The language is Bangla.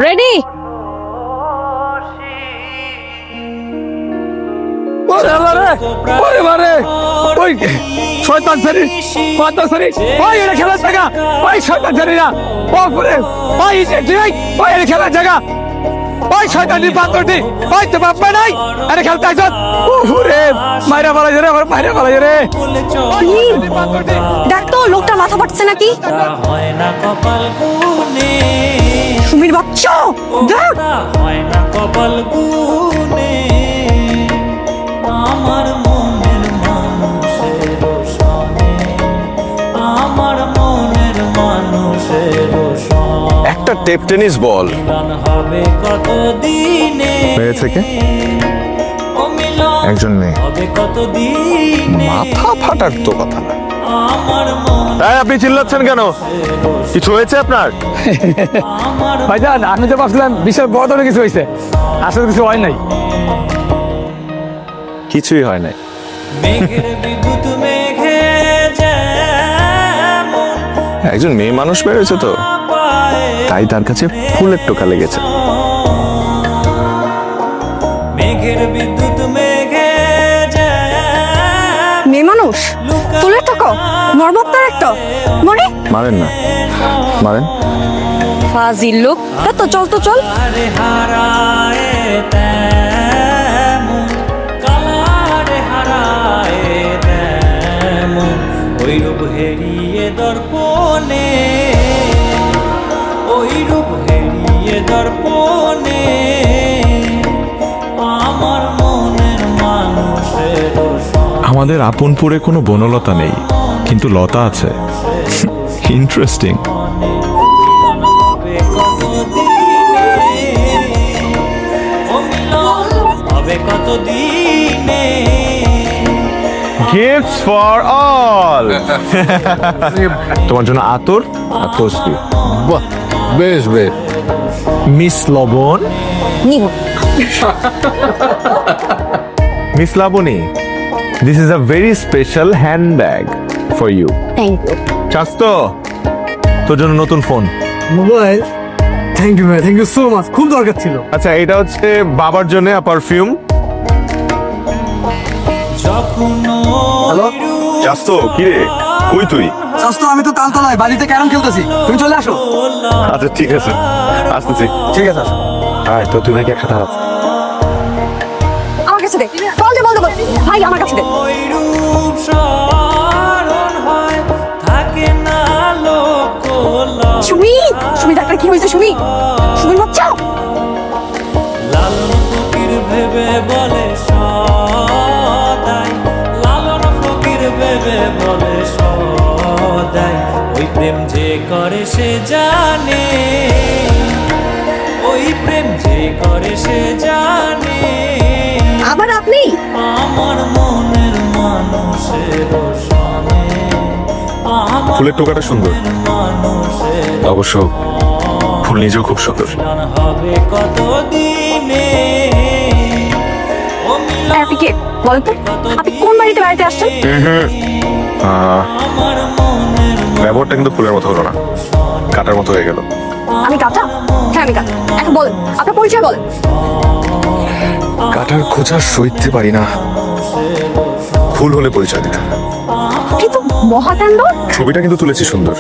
রেডি? শয়তান শরীর, শয়তান শরীর, ওই এটা খেলার জায়গা, ওই শয়তান শরীরা, ওই এটা খেলার জায়গা, ওই শয়তানি পাত্রটি, ওই তো বাপ্পা নাই, আরে খেলতে আসত, ওরে মাইরা বলা রে, আমার মাইরা বলা রে, দেখ তো লোকটা মাথা ফাটছে নাকি? সুমির বাচ্চা দেখ, হয় না কপাল গুনে আমার মনের মানুষের সনে, আমার মনের মানুষের সনে। একটা টেপ টেনিস বল হবে কত দিনে মেয়ে থেকে একজন মেয়ে, হবে কত দিনে মাথা ফাটার তো কথা না। আমার মন আপনি চিল্লাচ্ছেন কেন? কিছু হয়েছে আপনার? ভাইজান আমি তো ভাবছিলাম বিশাল বড় ধরনের কিছু হয়েছে, আসলে কিছু হয় নাই। কিছুই হয় নাই। মেঘের বিদ্যুৎ মেঘে যেমন একজন মেয়ে মানুষ বেরোয়েছে তো, পায়ে তাই তার কাছে ফুলের টোকা লেগেছে। মেঘের বিদ্যুৎ মেঘে মেয়ে মানুষ ফুলের টাকা মরমত্তার একটা মরে মারেন না, মারেন। ফাজিল লোক। তো চল তো চল। আরে হারায় তেমন কালারে হারায় তেমন ওই রূপ হেরিয়ে দর্পণে, ওই রূপ হেরিয়ে দর্পণে আমার মনের মানুষের আমাদের আপনপুরে কোনো বনলতা নেই, কিন্তু লতা আছে। ইন্টারেস্টিং। হবে কত দিনে, ও মিলন হবে কত দিনে। Gifts for all. তোমার জন্য আতর আর তসবি। বাহ, বেশ বেশ। মিস লবণ, নিব। Miss Labani, this is a very special handbag for you. Thank you. চাস তো? তোর জন্য নতুন ফোন। মোবাইল, থ্যাংক ইউ ভাই, থ্যাংক ইউ সো মাচ, খুব দরকার ছিল। আচ্ছা, এটা হচ্ছে বাবার জন্য পারফিউম। হ্যালো চাস তো? কি রে, কই তুই? স্বাস্থ্য, আমি তো তালতলায় বাড়িতে ক্যারাম খেলতেছি, তুমি চলে আসো। আচ্ছা ঠিক আছে, আসতেছি। ঠিক আছে আসো। আয় তো, তুই নাকি একসাথে হারাচ্ছিস। আমার কাছে দে, বল দে বল দে বল। ভাই আমার কাছে দে। ওই রূপ স্মরণ হয় থাকে না লোক সুমি, সুমি ডাক্তার কি হয়েছে? সুমি, সুমির বাচ্চা। লালন ফকির ভেবে বলে সদাই, লালন ফকির ভেবে বলে সদাই ওই প্রেম যে করে সে জানে, ওই প্রেম যে করে সে জানে আবার আপনি? আমার মনের মানুষের সনে, আমার ফুলের টোকাটা সুন্দর, মানুষের অবশ্য ফুল নিজেও খুব সুন্দর। মিলন হবে কত দিনে, ও মিলন আপনি কে বলেন তো? আপনি কোন বাড়িতে আসছেন? আমার মনের ব্যবহারটা কিন্তু ফুলের মতো হলো না, কাটার মতো হয়ে গেল। আমি কাটা? হ্যাঁ আমি কাটা। এখন বলেন আপনার পরিচয় বলেন। কাটার খোঁজা সইতে পারি না, ফুল হলে পরিচয় দিতাম। কিন্তু মহাকাণ্ড। ছবিটা কিন্তু তুলেছি সুন্দর।